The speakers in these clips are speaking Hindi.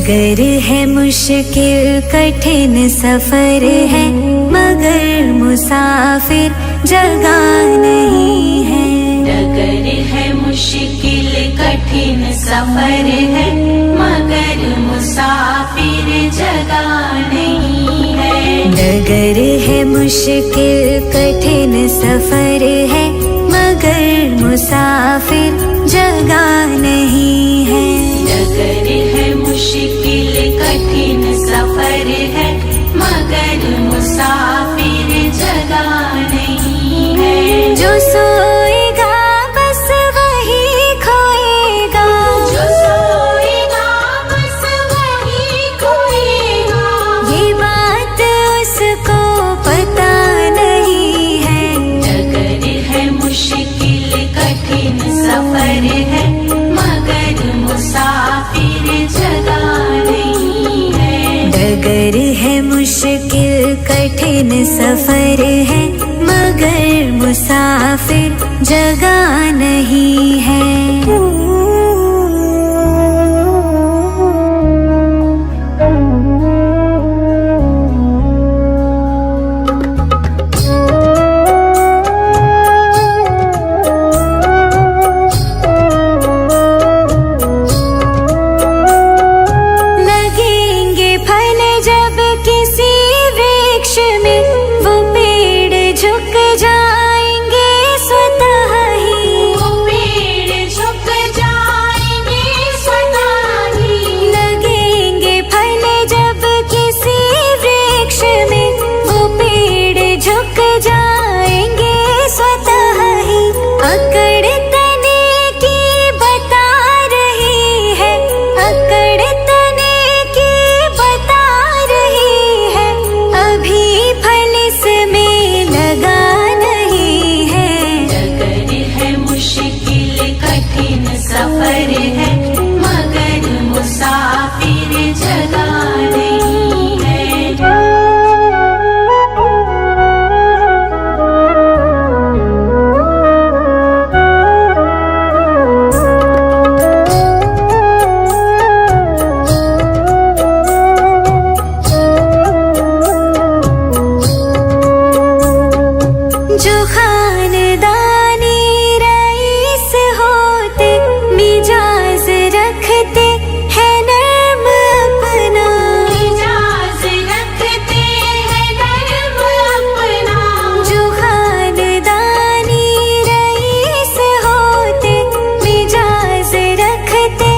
डगर है मुश्किल कठिन सफर है, मगर मुसाफिर जगह नहीं है। डगर है मुश्किल कठिन सफर है, मगर मुसाफिर जगह नहीं है। डगर है मुश्किल कठिन सफर है, मगर मुसाफिर जगह नहीं है। डगर है मुश्किल कठिन सफर है, मगर मुसाफिर जगह नहीं है। जो सोएगा बस वही खोएगा, जो सोएगा बस वही खोएगा। ये बात उसको पता नहीं है। डगर है मुश्किल कठिन सफर है, मगर मुसाफिर जगह नहीं है। डगर है मुश्किल कठिन सफर है, मगर मुसाफिर जगह नहीं है। लगेंगे फल जब किसी वृक्ष में, वो पेड़ झुक जाएंगे स्वतः ही। वो पेड़ झुक जाएंगे स्वतः ही। लगेंगे फल जब किसी वृक्ष में, वो पेड़ झुक जाएंगे स्वतः ही। अकड़ तने की बता रही है, अकड़ तने की बता रही है। अभी फल इसमें लगा नहीं है। डगर है मुश्किल कठिन सफर है, मगर मुसाफिर जगह नहीं है। जो खानदानी रईस होते, मिजाज रखते हैं नर्म अपना। मिजाज रखते हैं नर्म अपना। जो खानदानी रईस होते, मिजाज रखते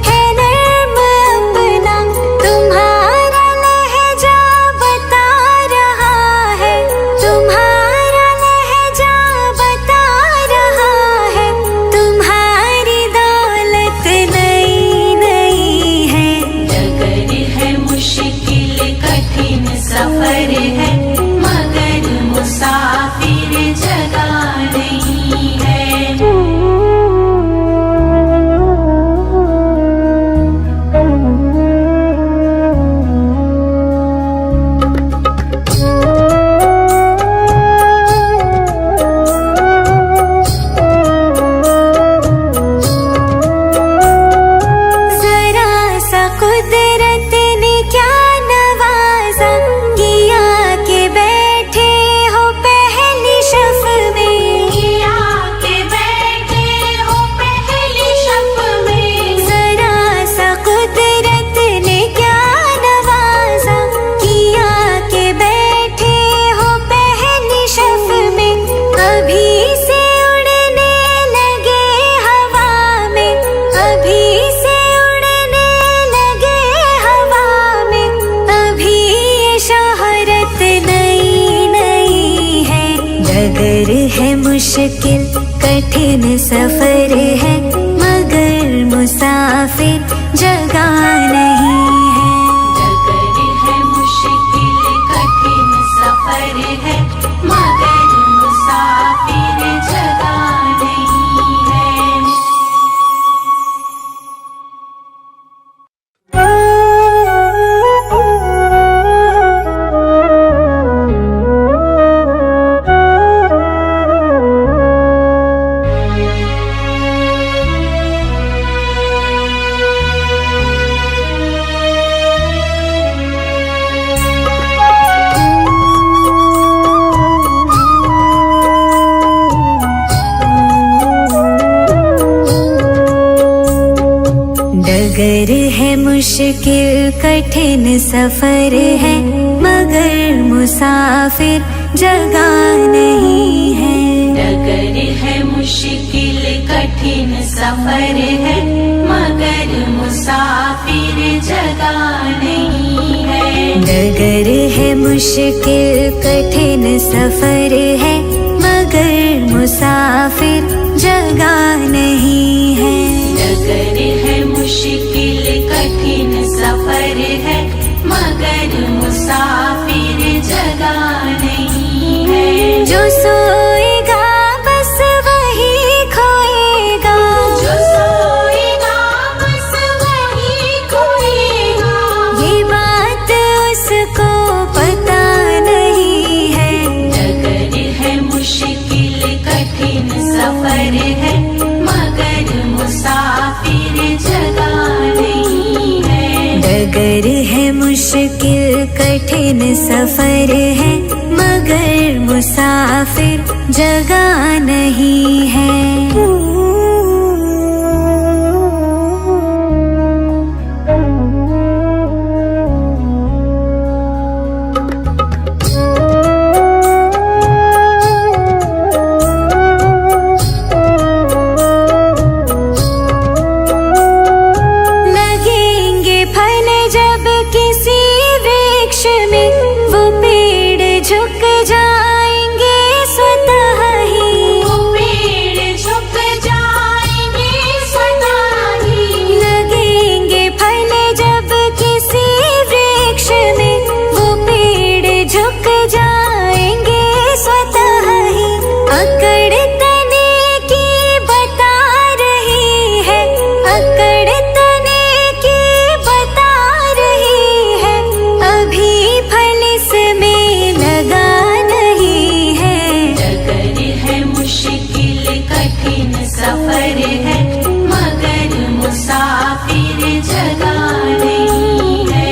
हैं नर्म अपना। तुम्हारा लहजा बता रहा है, तुम्हारा लहजा बता रहा है। तुम्हारी दौलत नई नई है। डगर है मुश्किल कठिन सफर है, मगर मुसाफिर जगह नहीं है। जरा सा कुदरत ने क्या नवाजा, किया के बैठे हो पहली शफ में। किया के बैठे हो पहली शफ में। जरा सा कुदरत ने क्या नवाजा, किया के बैठे हो पहली शफ में। अभी से उड़ने लगे हवा में, अभी से उड़ने लगे हवा में। अभी ये शोहरत नई नई है। डगर है मुश्किल कठिन सफर है, मगर मुसाफिर जगह नहीं है। डगर है मुश्किल कठिन सफर है, मगर मुसाफिर जगह नहीं है। डगर है मुश्किल कठिन सफर है, मगर मुसाफिर जगह नहीं है। डगर है मुश्किल कठिन सफर है, मगर मुसाफिर जगह नहीं है। डगर है मुश्किल कठिन सफर है, मगर मुसाफिर जगह नहीं है। डगर है मुश्किल कठिन सफर है, मगर मुसाफिर जगह नहीं है। जो सोएगा बस वही खोएगा, जो सोएगा बस वही खोएगा, ये बात उसको पता नहीं है। डगर है मुश्किल कठिन सफर है, मगर मुसाफिर जगह नहीं है। डगर है मुश्किल कठिन सफर है, मगर मुसाफिर जगह नहीं है। लगेंगे फल जब किसी वृक्ष में, वो पेड़ झुक जाएंगे स्वतः ही। वो पेड़ झुक जाएंगे स्वतः ही। लगेंगे फल जब किसी वृक्ष में, वो पेड़ झुक जाएंगे स्वतः ही। अकड़ तने की बता रही है, अकड़ तने की बता रही है, अभी फल इसमें लगा नहीं है। डगर है मुश्किल कठिन सफर है, मगर मुसाफिर जगह नहीं है।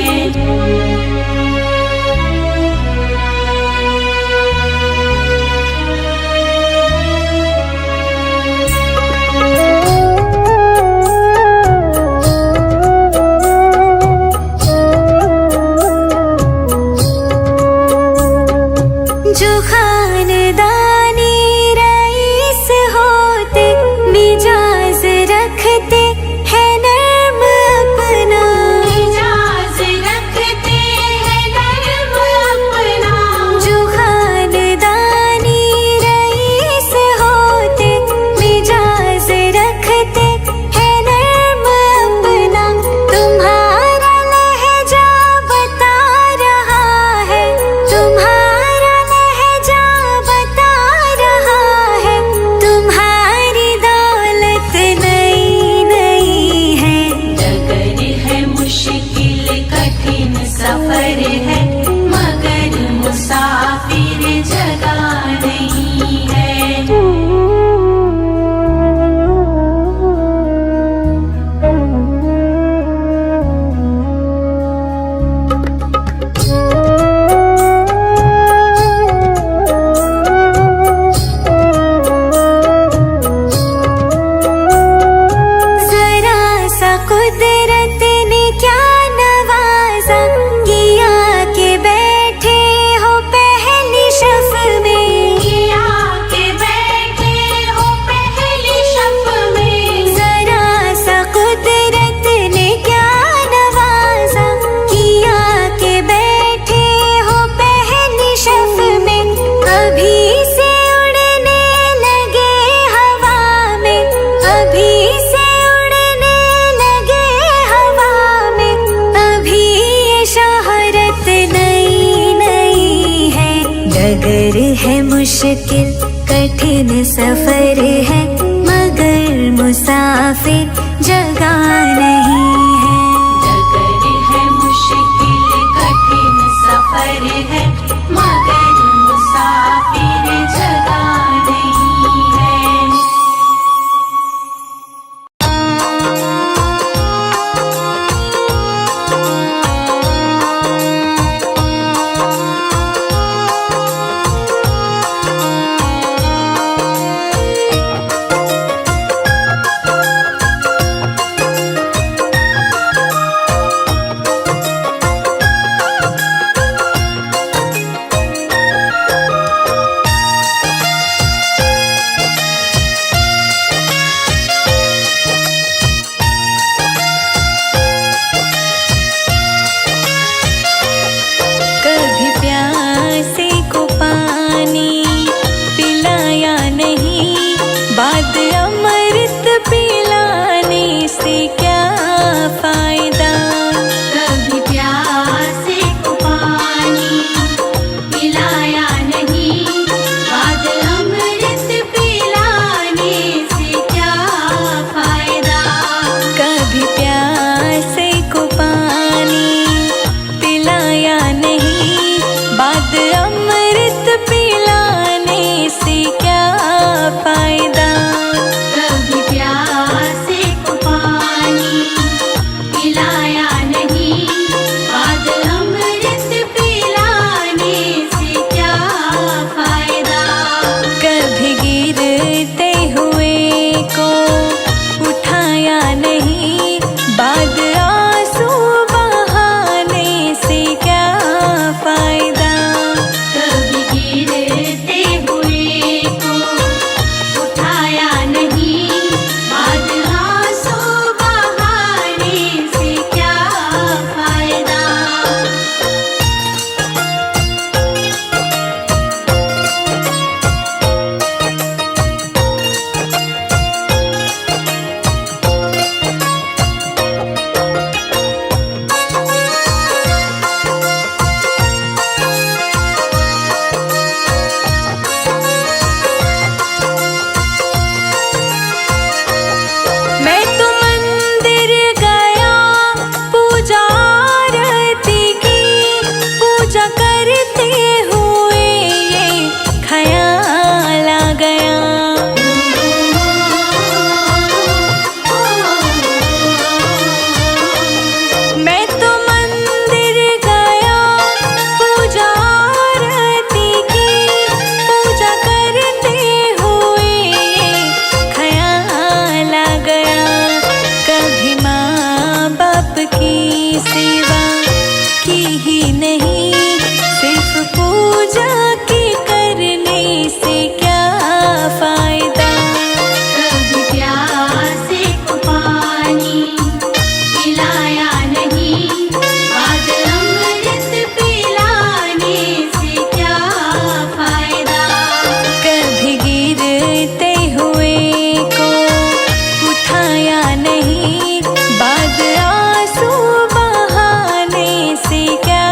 जो खानदानी रईस होते, मिजाज रखते हैं नर्म अपना। मिजाज रखते हैं नर्म अपना। जो खानदानी रईस होते, मिजाज रखते हैं नर्म अपना। तुम्हारा लहजा बता रहा है, तुम्हारा लहजा बता रहा है, तुम्हारी दौलत नई नई है। डगर है मुश्किल कठिन सफर है, मगर मुसाफिर जगह नहीं है। जरा सा कुदरत ने क्या नवाजा, किया के बैठे हो पहली शफ में। किया के बैठे हो पहली शफ में। जरा सा कुदरत ने क्या नवाजा, किया के बैठे हो पहली शफ में। अभी से उड़ने लगे हवा में, अभी से उड़ने लगे हवा में, अभी ये शोहरत नई नई है। डगर है मुश्किल कठिन सफर है, मगर मुसाफिर जगह नहीं है। डगर है मुश्किल कठिन सफर है, मगर मुसाफिर जगह नहीं है। की सेवा की ही नहीं, सिर्फ पूजा की करने से क्या फायदा। कभी प्यासे को पानी पिलाया नहीं, बाद अमृत पिलाने से क्या फायदा। कभी गिरते हुए को उठाया नहीं, बाद आंसू बहाने से क्या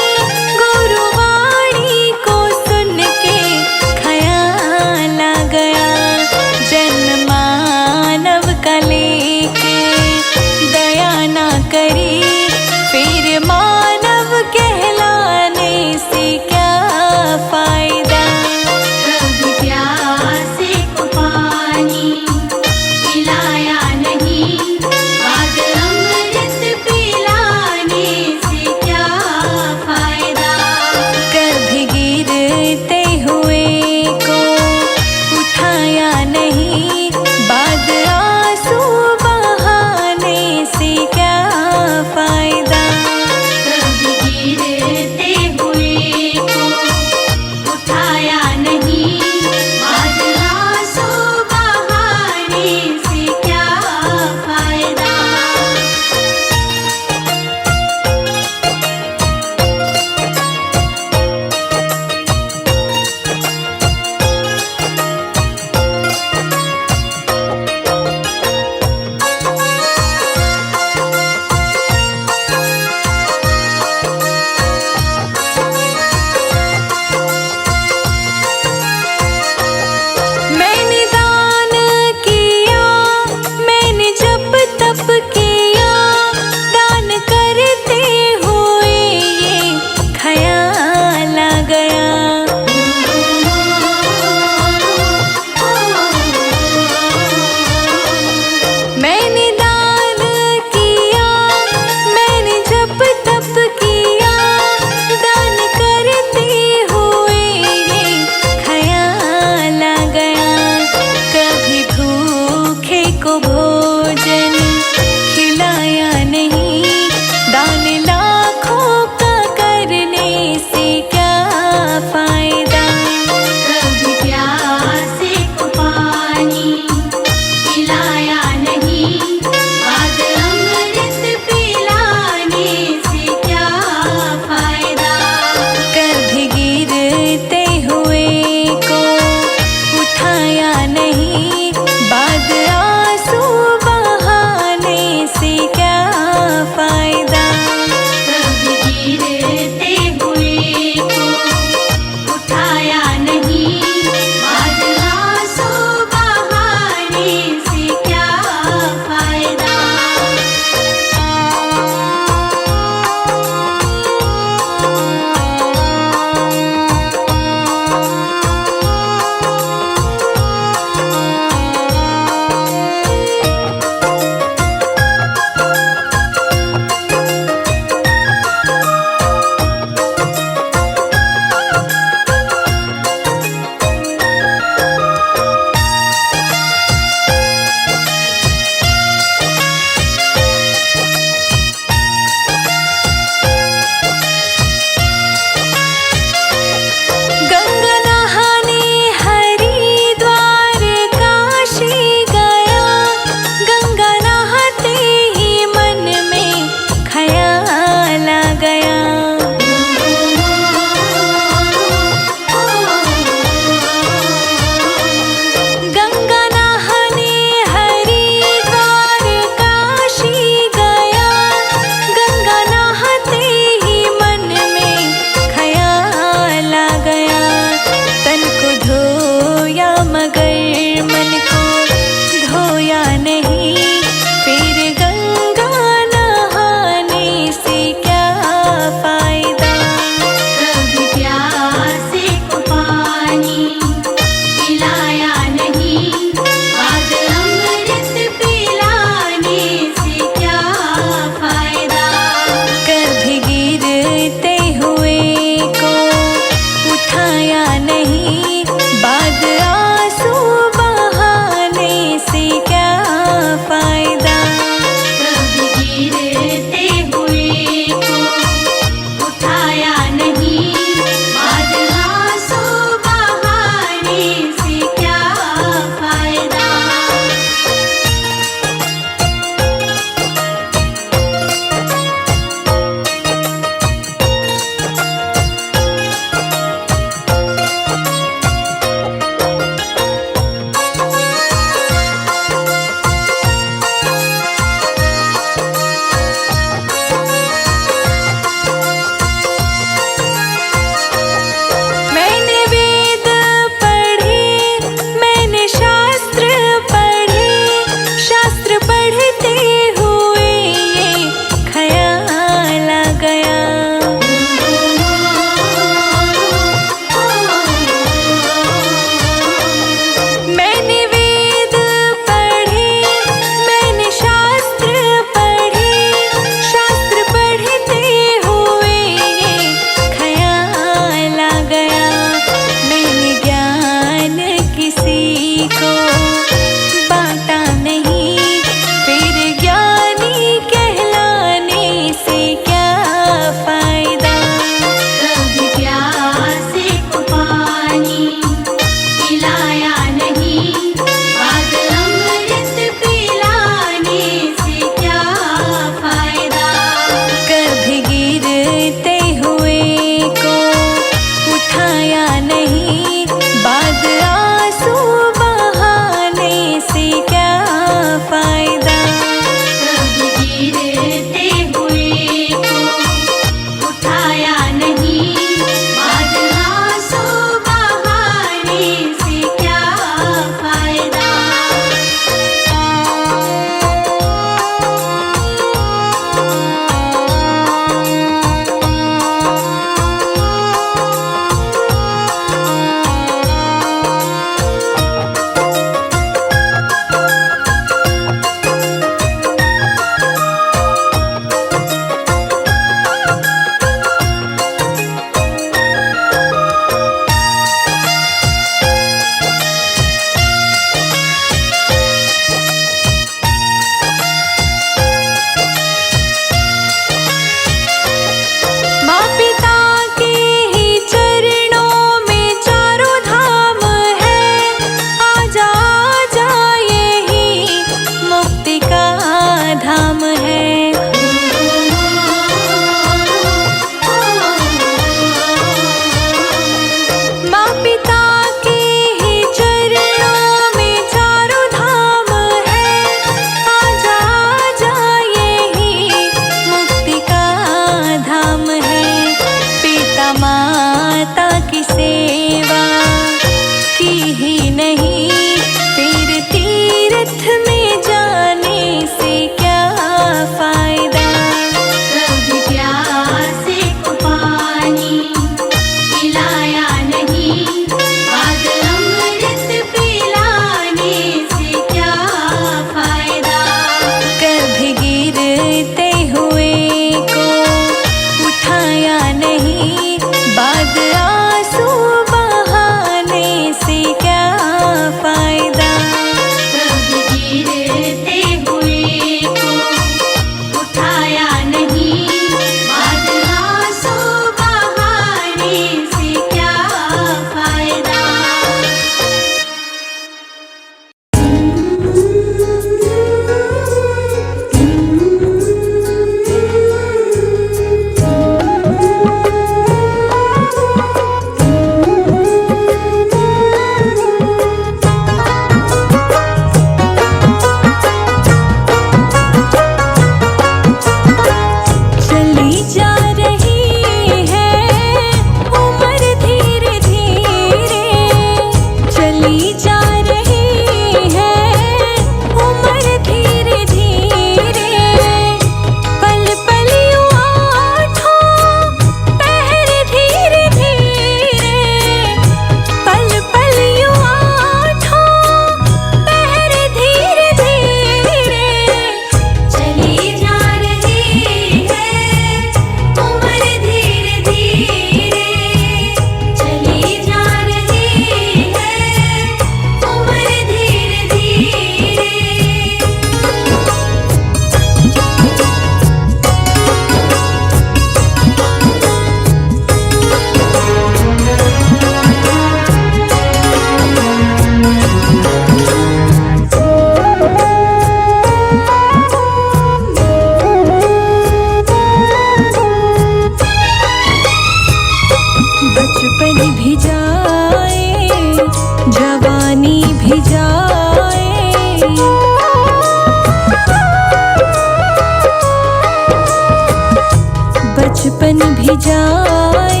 भी जाए,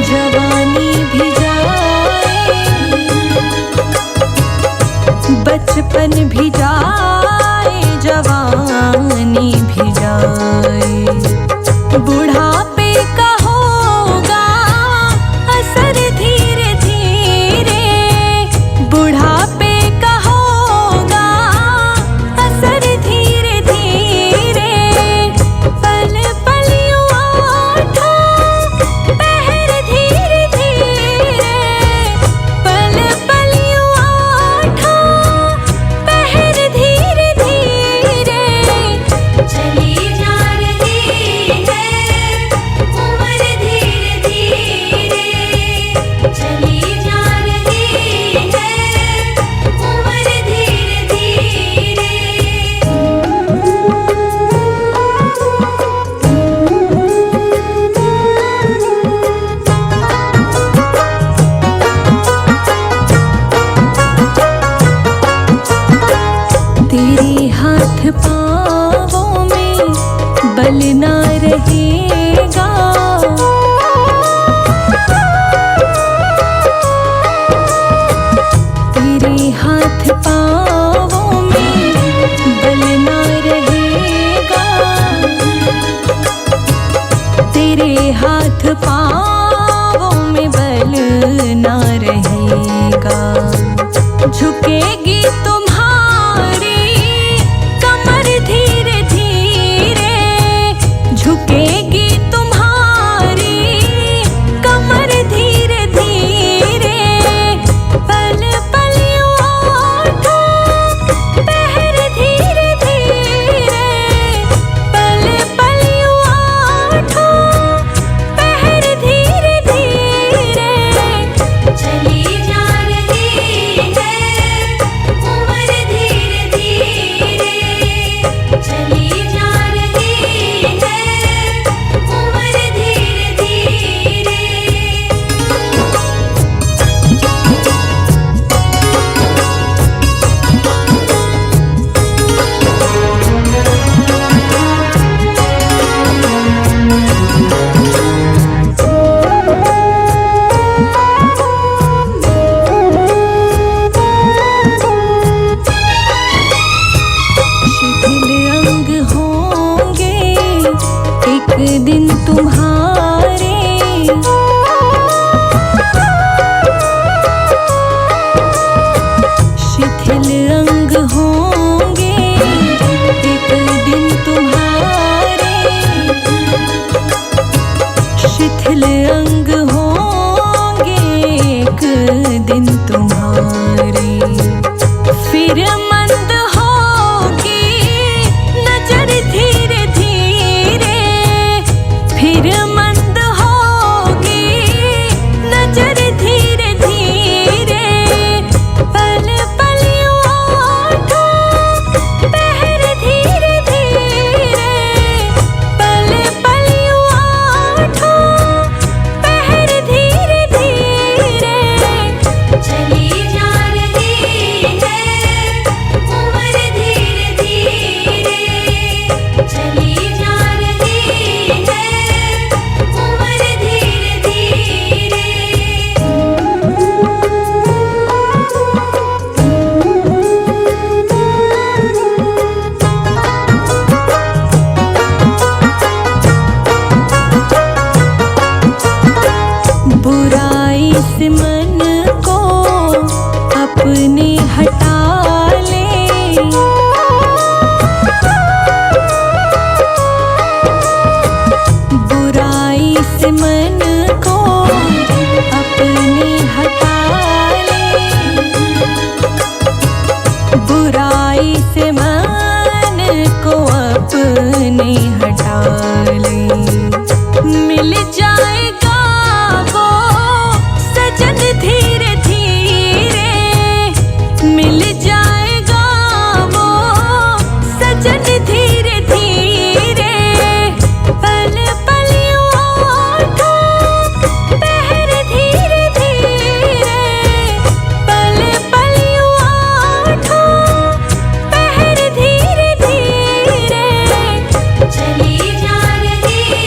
जवानी भी जाए, बचपन भी जाए, जवानी भी जाए। बुढ़ापे का होगा असर धीरे धीरे, बुढ़ापे का होगा असर धीरे धीरे। पल पल उठो पहर धीरे धीरे, पल पल उठो पहर धीरे धीरे। चली जा रही है उम्र धीरे धीरे, चली जा रही है उम्र धीरे धीरे। तेरे हाथ पाँवों में बल ना रहेगा, तेरे हाथ पाँवों में बल ना रहेगा, तेरे हाथ पाँवों में बल ना रहेगा। झुकेगी तुम्हारी कमर धीरे धीरे, झुकेगी तुम्हारी कमर धीरे धीरे। पल पल उठो पहर धीरे धीरे, पल पल उठो पहर धीरे धीरे। चली जा रही है उम्र धीरे धीरे, चली जा रही है उम्र धीरे धीरे। शिथिल अंग होंगे एक दिन तुम्हारे, शिथिल अंग होंगे एक दिन तुम्हारे, शिथिल अंग होंगे एक दिन तुम्हारे। फिर मंद होगी नजर धीरे धीरे, फिर मंद होगी नजर धीरे धीरे। पल पल उठो पहर धीरे धीरे, पल पल उठो पहर धीरे धीरे। चली जा रही है उम्र धीरे धीरे, चली जा रही है उम्र धीरे धीरे। बुराई से मन को अपने हटा ले, बुराई से मन को अपने हटा ले, बुराई से मन को अपने हटा ले। मिल जाएगा वो सजन धीरे धीरे, मिल जाएगा वो सजन धीरे धीरे। पल पल उठो पहर धीरे धीरे, पल पल उठो पहर धीरे धीरे। चली जा रही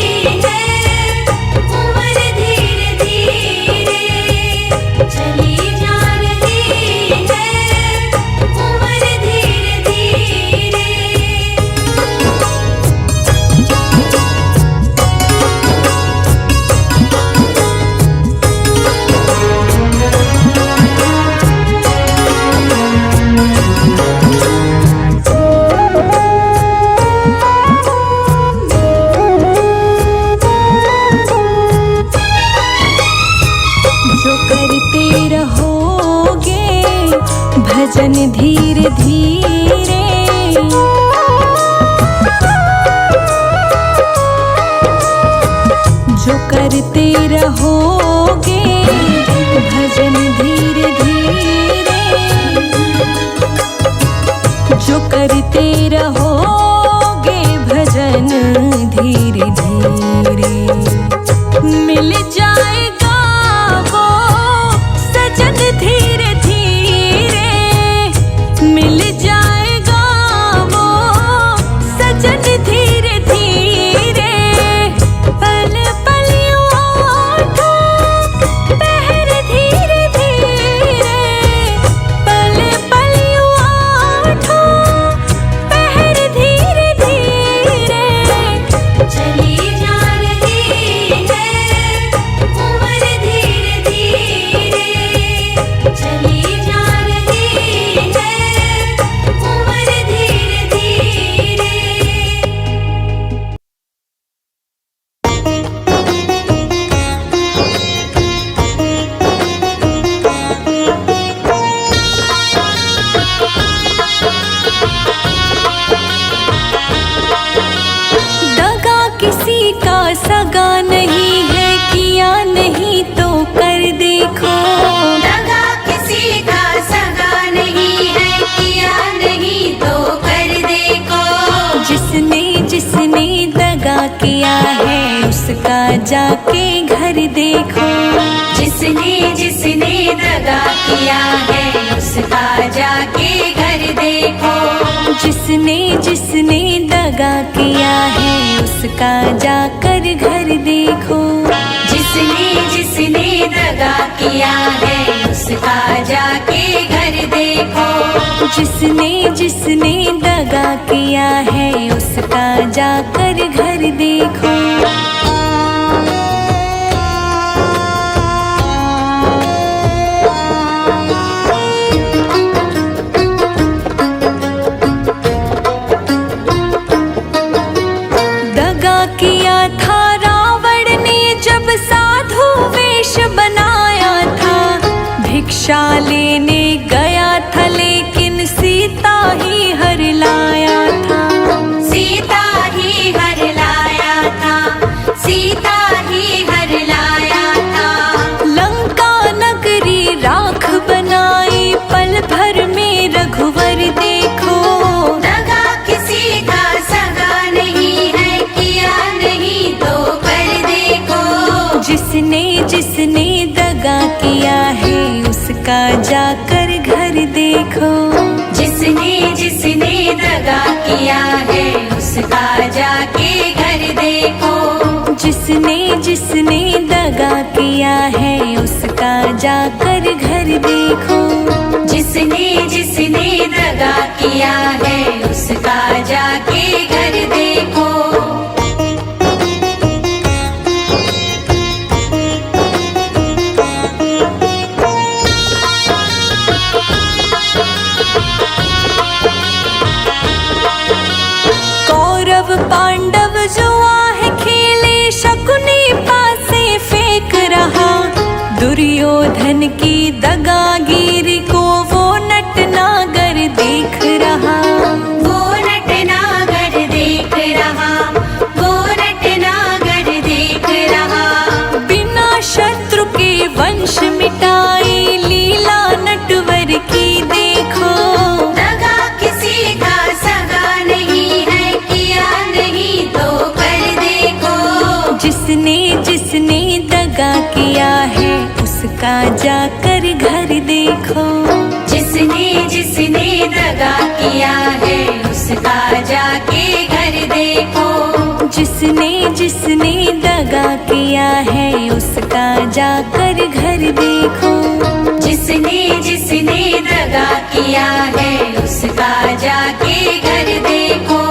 भजन धीरे धीरे जो करते रहोगे भजन धीरे धीरे जो करते रहोगे भजन धीरे धीरे मिल जाएगा वो सजन धीरे धीरे मिल जाएगा वो सजन धीरे धीरे पल पल उठो पहर धीरे धीरे पल पल उठो पहर धीरे धीरे चली जा रही है उम्र धीरे धीरे चली जा रही है उम्र धीरे धीरे दगा किसी का सगा नहीं है किया नहीं तो कर देखो दगा किसी का सगा नहीं है किया नहीं तो कर देखो जिसने जिसने दगा किया है उसका जाके घर देखो जिसने जिसने दगा किया है उसका जाके घर देखो जिसने जिसने दगा किया है उसका जाकर घर देखो जिसने जिसने दगा किया है उसका जाके घर देखो जिसने जिसने दगा किया है उसका जाकर घर देखो दगा किया था रावण ने जब साधु वेश बनाया था भिक्षा लेने गया था लेकिन सीता ही हर लाया था सीता ही हर लाया था सीता ही हर लाया था लंका नगरी राख बनाई पल भर में रघुवर देखो दगा किसी का सगा नहीं है किया नहीं तो कर देखो जिसने जिसने दगा किया है उसका जाकर घर देखो जिसने जिसने दगा किया है उसका जाके घर देखो जिसने जिसने दगा किया है उसका जाकर घर देखो जिसने जिसने दगा किया है उसका जाके घर देखो कौरव पांडव जो आहे खेले शकुनी पासे फेंक रहा दुर्योधन की दगागिरी को वो नटनागर देख रहा वो नटनागर देख रहा वो नटनागर देख रहा बिना शत्रु के वंश मिटाए लीला नटवर की देखो दगा किसी का सगा नहीं है किया नहीं तो कर देखो जिसने जिसने दगा किया है उसका जाकर घर देखो जिसने जिसने दगा किया है उसका जाके घर देखो जिसने जिसने दगा किया है उसका जाकर घर देखो जिसने जिसने दगा किया है उसका जाके घर देखो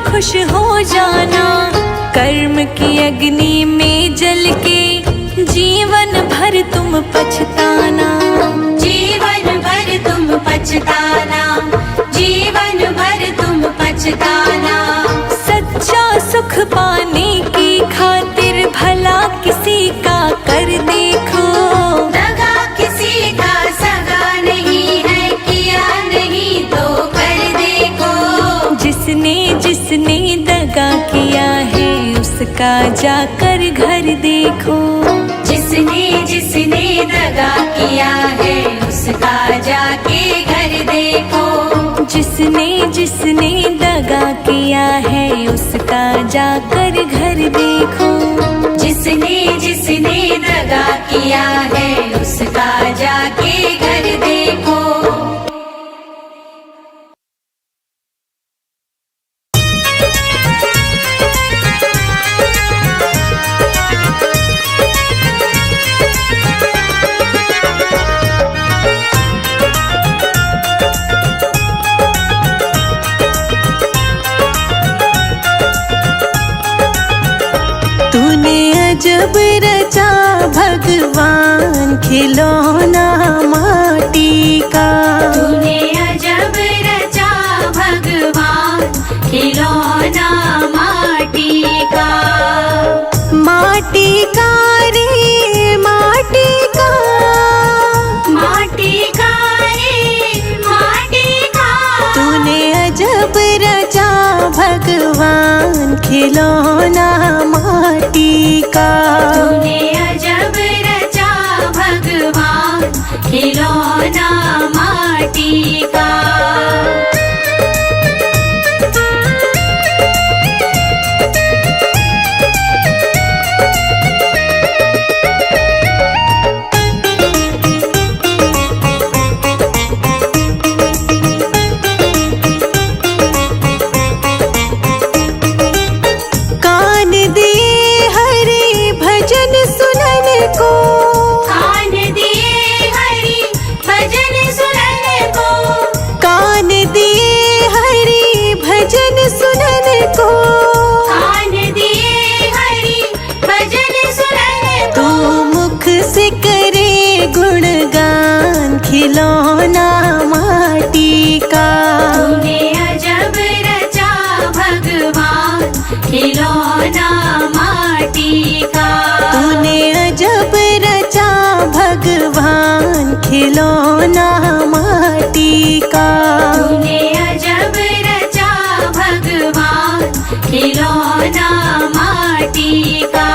खुश हो जाना, कर्म की अग्नि में जल के जीवन भर तुम पछताना। उसका जाकर घर देखो। जिसने जिसने दगा किया है उसका जाके घर देखो। जिसने जिसने दगा किया है उसका जाकर घर देखो। जिसने जिसने दगा किया है उसका जाके घर देखो। जब रचा भगवान खिलौना माटी का। तूने अजब रचा भगवान खिलौना माटी का। माटी का रे माटी का। माटी का रे माटी का। तूने अजब रचा भगवान खिलौना माटी का। तूने अजब रचा भगवान खिलौना माटी का। खिलौना माटी का। तूने अजब रचा भगवान खिलौना माटी का। तूने अजब रचा भगवान खिलौना माटी का। तूने अजब रचा भगवान खिलौना माटी का।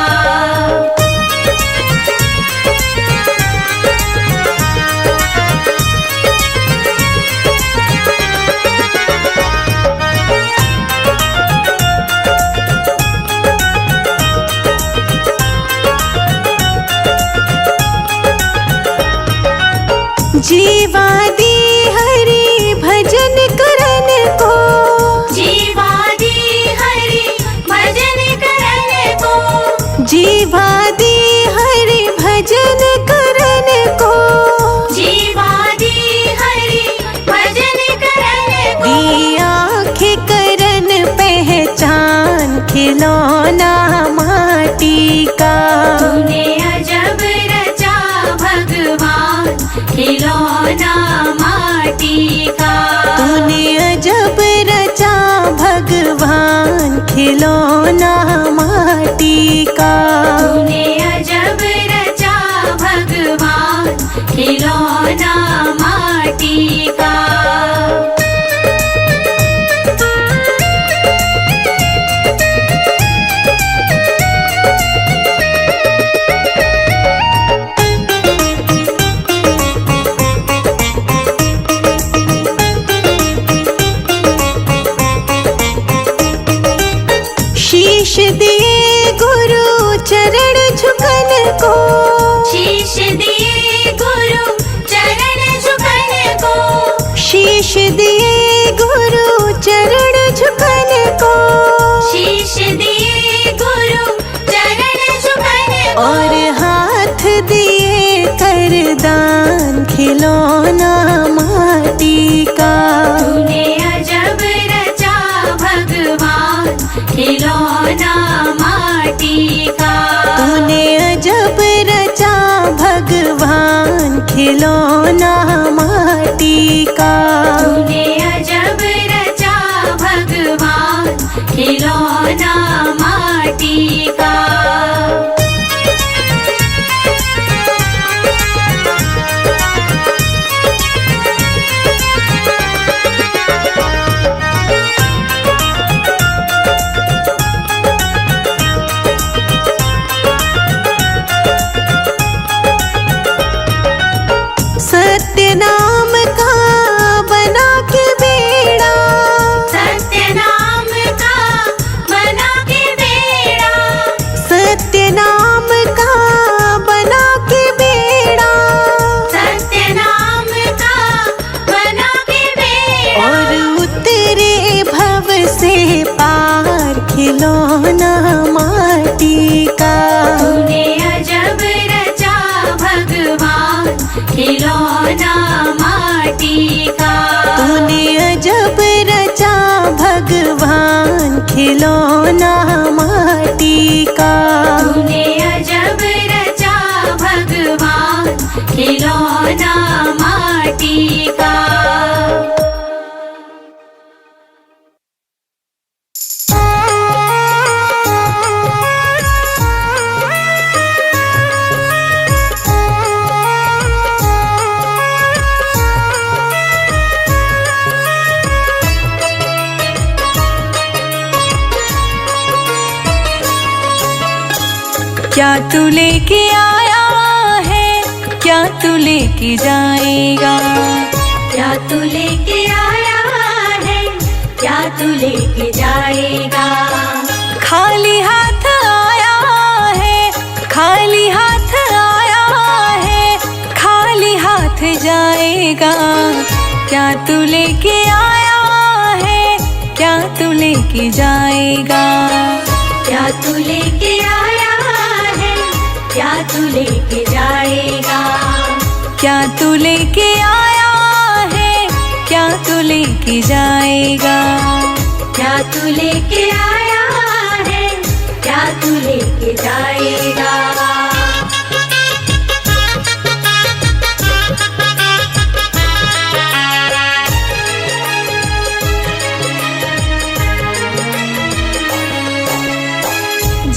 जीवा दी हरि भजन करन को। जीवा दी हरि भजन करन को। जीवा दी हरि भजन करन को। जीवा दी हरि भजन करन को। दी आँखें करन पहचान खिलौना माटी का। तूने अजब रचा भगवान खिलौना माटी का। तूने अजब रचा भगवान खिलौना माटी का। तूने अजब रचा भगवान खिलौना माटी का। शीश दिए गुरु चरण झुकन को। शीश दिए गुरु चरण झुकन को। शीश दिए गुरु चरण झुकन को। शीश दिए गुरु चरण झुकन को। और हाथ दिए करदान खिलौना माटी का। तूने अजब रचा भगवान खिलौना माटी का। तूने अजब रचा भगवान खिलौना माटी का। तूने अजब रचा भगवान खिलौना माटी का। खिलौना माटी का। तूने अजब रचा भगवान खिलौना माटी का। तूने अजब रचा भगवान खिलौना माटी का। तूने अजब रचा भगवान खिलौना माटी का। क्या तू लेके आया है, क्या तू लेके जाएगा। क्या तू लेके आया है, क्या तू लेके जाएगा। खाली हाथ आया है, खाली हाथ आया है, खाली हाथ जाएगा। क्या तू लेके आया है, क्या तू लेके जाएगा। क्या तू लेके आया है, क्या तू लेके जाएगा। क्या तू लेके आया है, क्या तू लेके जाएगा। क्या तू लेके आया है, क्या तू लेके जाएगा।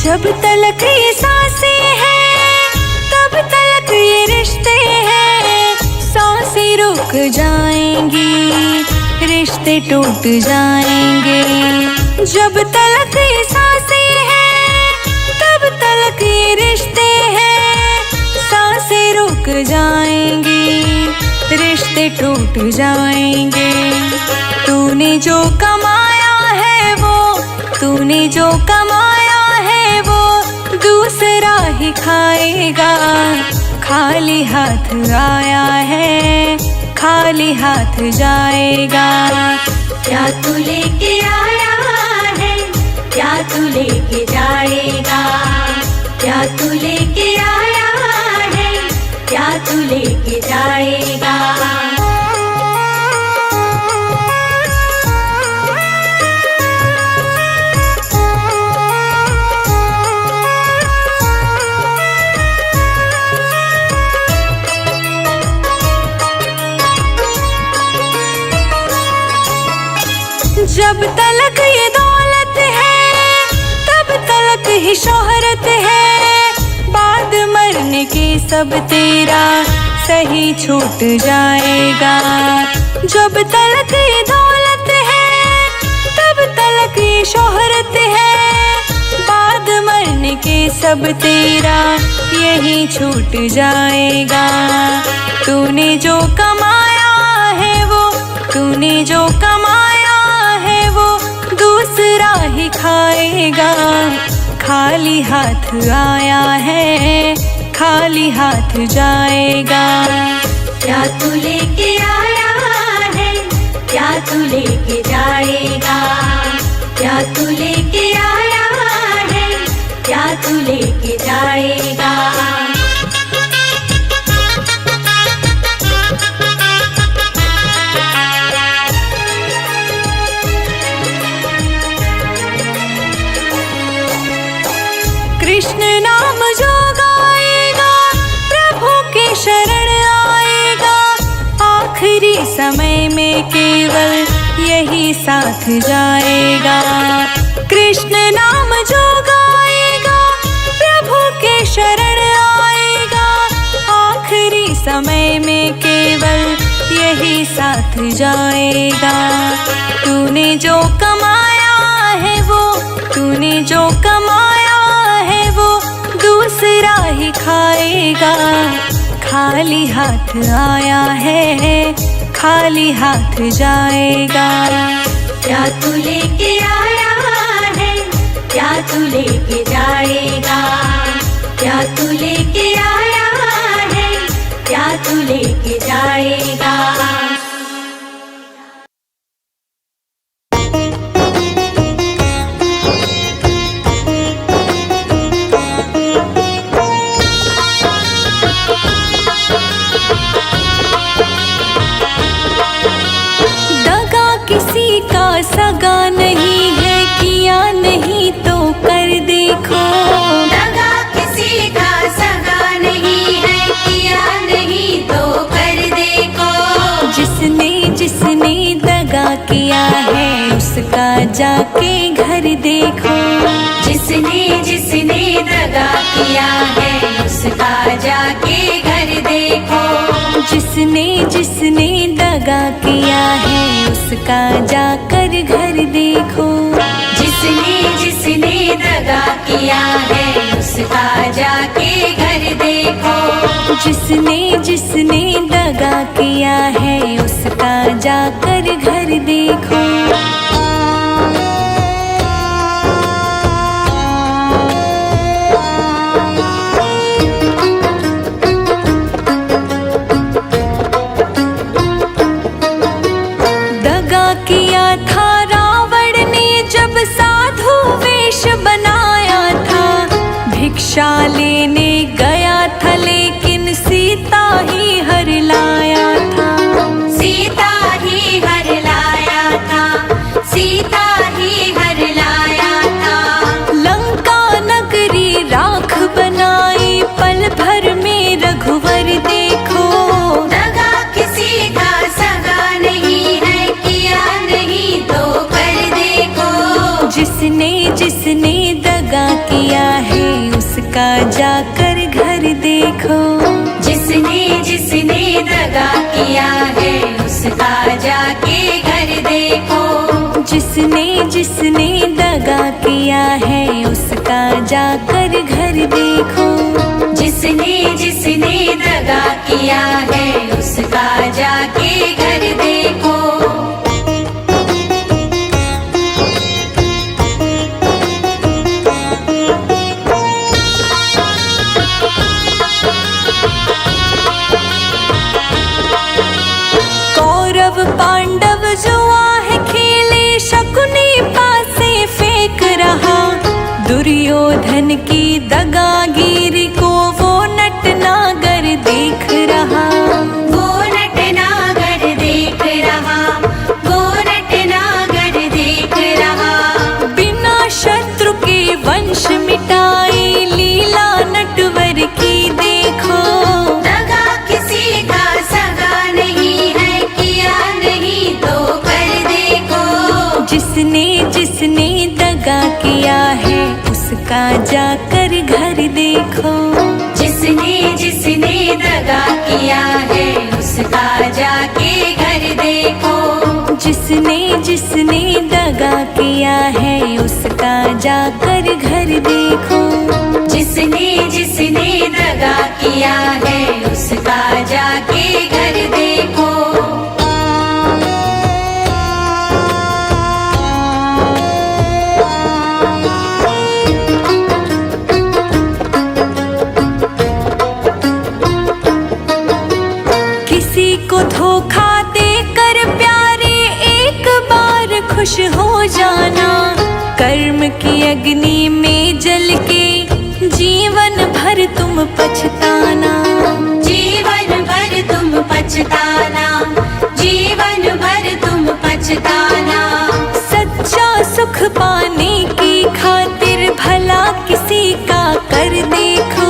जब तलक ये सांसें हैं, तब तलक ये रिश्ते हैं। सांसें रुक जाएंगी, रिश्ते टूट जाएंगे। जब तलक ये सांसें हैं, तब तलक ये रिश्ते हैं। सांसें रुक जाएंगी, रिश्ते टूट जाएंगे। तूने जो कमाया है वो, तूने जो कमाया है वो दूसरा ही खाएगा। खाली हाथ आया है, खाली हाथ जाएगा। क्या तू लेके आया है, क्या तू लेके जाएगा। क्या तू लेके आया है, क्या तू लेके जाएगा। जब तलक ये दौलत है, तब तलक ही शोहरत है। बाद मरने के सब तेरा सही छूट जाएगा। जब तलक ये दौलत है, तब तलक ये शोहरत है। बाद मरने के सब तेरा यही छूट जाएगा। तूने जो कमाया है वो, तूने जो कमाया है वो दूसरा ही खाएगा। खाली हाथ आया है, खाली हाथ जाएगा। क्या तू लेके आया है, क्या तू लेके जाएगा। क्या तू लेके आया है, क्या तू लेके जाएगा। कृष्ण नाम जो गाएगा, प्रभु के शरण आएगा। आखिरी समय में केवल यही साथ जाएगा। कृष्ण नाम जो गाएगा, प्रभु के शरण आएगा। आखिरी समय में केवल यही साथ जाएगा। तूने जो कमाया है वो, तूने जो कमाया है वो दूसरा ही खाएगा। खाली हाथ आया है, खाली हाथ जाएगा। क्या तू लेके आया है, क्या तू लेके जाएगा। क्या तू लेके आया है, क्या तू लेके जाएगा। जाके घर देखो। जिसने जिसने दगा किया है उसका जाके घर देखो। जिसने जिसने दगा किया है उसका जाकर घर देखो। जिसने जिसने दगा किया है उसका जाके घर देखो। जिसने जिसने दगा किया है उसका जाकर घर देखो। दगा किया था रावण ने जब साधु वेश बनाया था। भिक्षा लेने गया था लेकिन सीता ही हर लाया था। सीता ही हर लाया था। सीता ही हर लाया था। लंका नगरी राख बनाई पल भर में रघुवर देखो। दगा किसी का सगा नहीं है किया नहीं तो कर देखो। जिसने जिसने दगा किया है उसका जाकर घर देखो। जिसने जिसने दगा किया है उसका जाके घर देखो। जिसने जिसने दगा किया है उसका जाकर घर देखो। जिसने जिसने दगा किया है उसका जाके घर देखो। कौरव पांडव जुआ है खेले शकुनी पासे फेंक रहा। दुर्योधन की दगागिरी को वो नटनागर देख रहा। वो नटनागर देख रहा। वो नटनागर देख रहा। बिना शत्रु के वंश मिटाए लीला नटवर की देखो। दगा किसी का सगा नहीं है किया नहीं तो कर देखो। जिसने जिसने दगा किया है उसका जाकर घर देखो। जिसने जिसने दगा किया है उसका जाके घर देखो। जिसने जिसने दगा किया है उसका जाकर घर देखो। जिसने जिसने दगा किया है उसका जाके घर देखो। किसी को धोखा देकर प्यारे एक बार खुश हो जाना। कर्म की अग्नि में जल के जीवन भर तुम पछताना। जीवन भर तुम पछताना। जीवन भर तुम पछताना। सच्चा सुख पाने की खातिर भला किसी का कर देखो।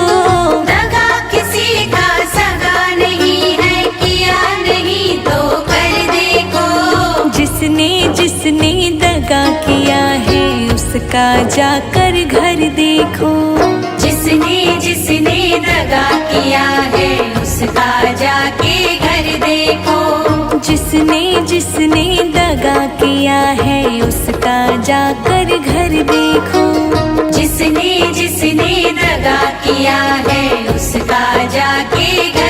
दगा किसी का सगा नहीं है किया नहीं तो कर देखो। जिसने जिसने दगा किया है उसका जाकर घर देखो। जिसने जिसने दगा किया है उसका जाके घर देखो। जिसने जिसने दगा किया है उसका जाकर घर देखो। जिसने जिसने दगा किया है उसका जाके घर